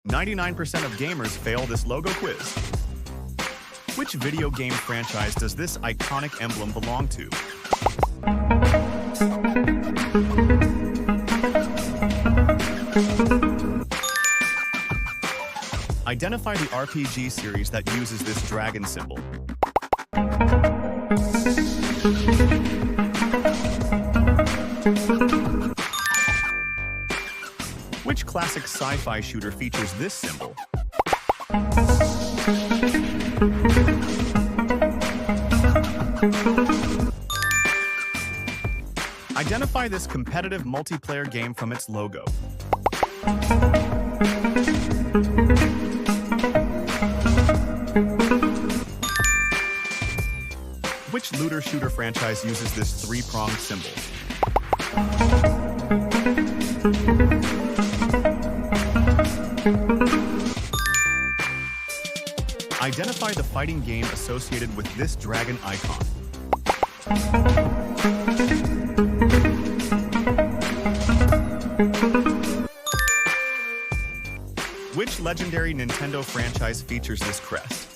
99% of gamers fail this logo quiz. Which video game franchise does this iconic emblem belong to? Identify the RPG series that uses this dragon symbol. Which classic sci-fi shooter features this symbol? Identify this competitive multiplayer game from its logo. Which looter shooter franchise uses this three-pronged symbol? Identify the fighting game associated with this dragon icon. Which legendary Nintendo franchise features this crest?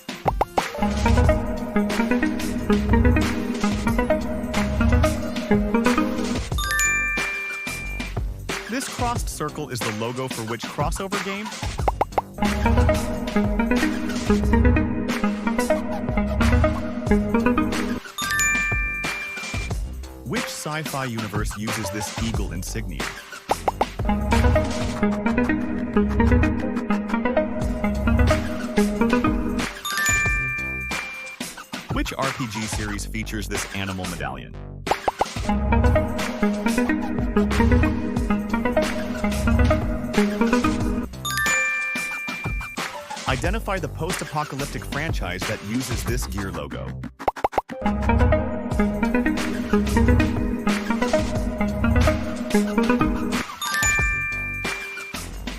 This crossed circle is the logo for which crossover game? Which sci-fi universe uses this eagle insignia? Which RPG series features this animal medallion? Identify the post-apocalyptic franchise that uses this gear logo.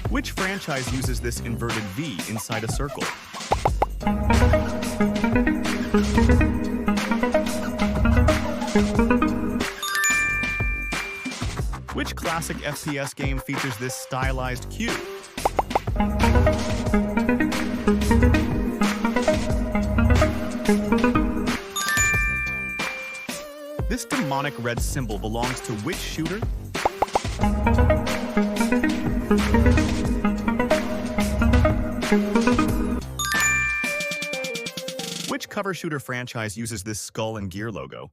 Which franchise uses this inverted V inside a circle? Which classic FPS game features this stylized Q? This demonic red symbol belongs to which shooter? Which cover shooter franchise uses this skull and gear logo?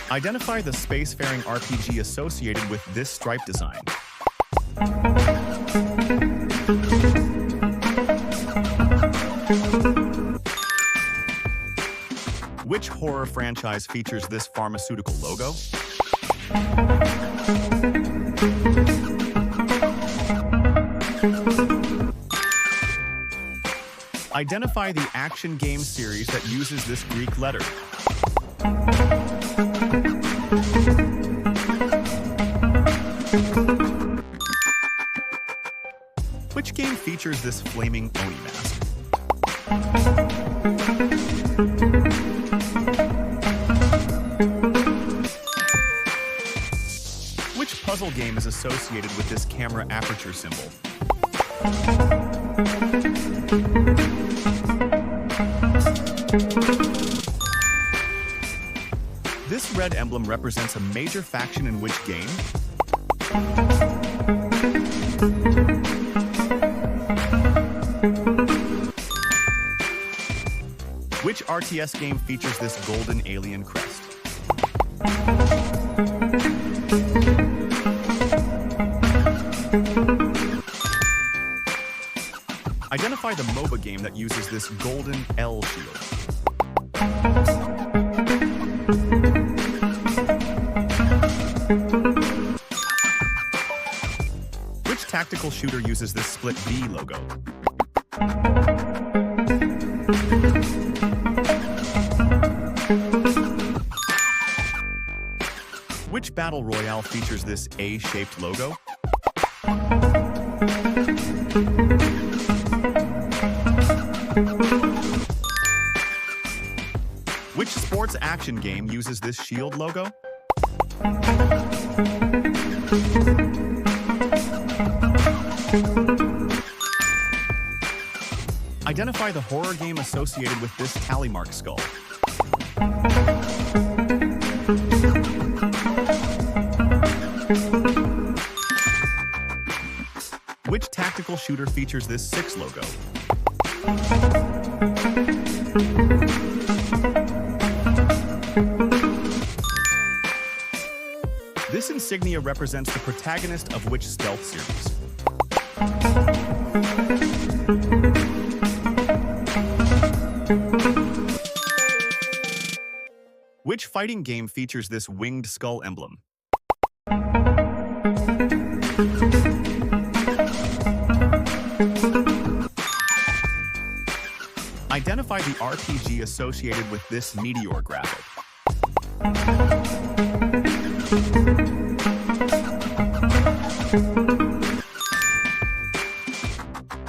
Identify the spacefaring RPG associated with this stripe design. Which horror franchise features this pharmaceutical logo? Identify the action game series that uses this Greek letter. Which game features this flaming Oni mask? Which puzzle game is associated with this camera aperture symbol? This red emblem represents a major faction in which game? Which RTS game features this golden alien crest? Identify the MOBA game that uses this golden L shield. Which tactical shooter uses this split V logo? Which battle royale features this A-shaped logo? Which sports sports action game uses this shield logo? Identify the horror game associated with this tally mark skull. Which tactical shooter features this 6 logo? This insignia represents the protagonist of which stealth series? Which fighting game features this winged skull emblem? Identify the RPG associated with this meteor graphic.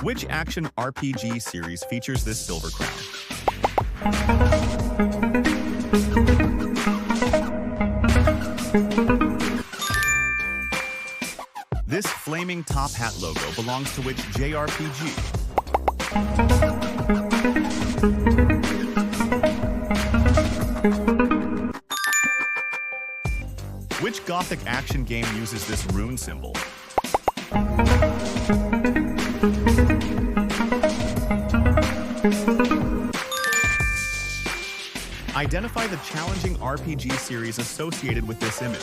Which action RPG series features this silver crown? This flaming top hat logo belongs to which JRPG? Which Gothic action game uses this rune symbol? Identify the challenging RPG series associated with this image.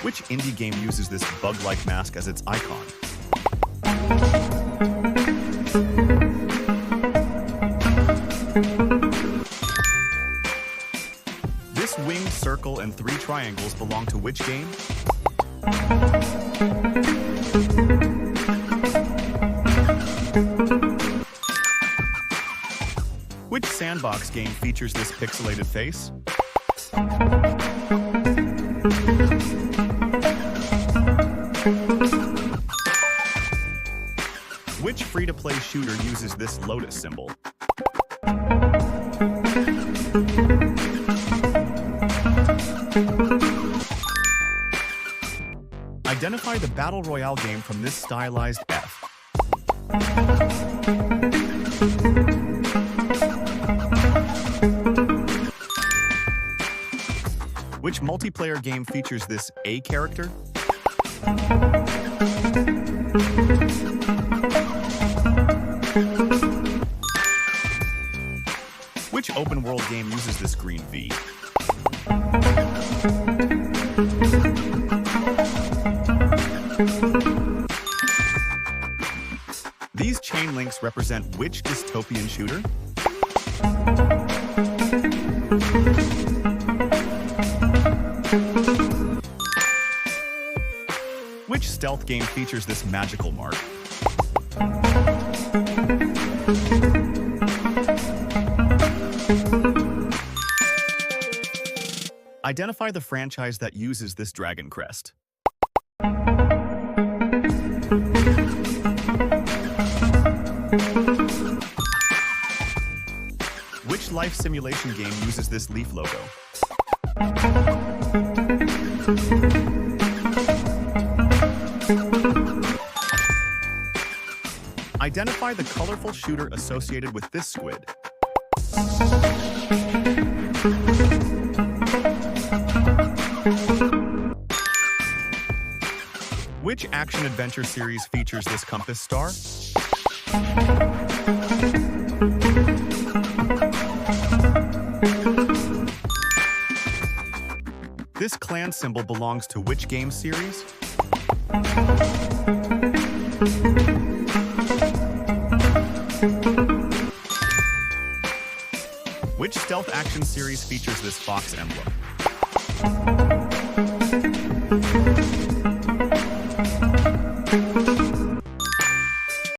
Which indie game uses this bug-like mask as its icon? This winged circle and 3 triangles belong to which game? Which sandbox game features this pixelated face? Which free-to-play shooter uses this lotus symbol? Identify the Battle Royale game from this stylized F. Which multiplayer game features this A character? Which open-world game uses this green V? These chain links represent which dystopian shooter? Which stealth game features this magical mark? Identify the franchise that uses this dragon crest. Which life simulation game uses this leaf logo? Identify the colorful shooter associated with this squid. Which action-adventure series features this compass star? This clan symbol belongs to which game series? Which stealth action series features this fox emblem?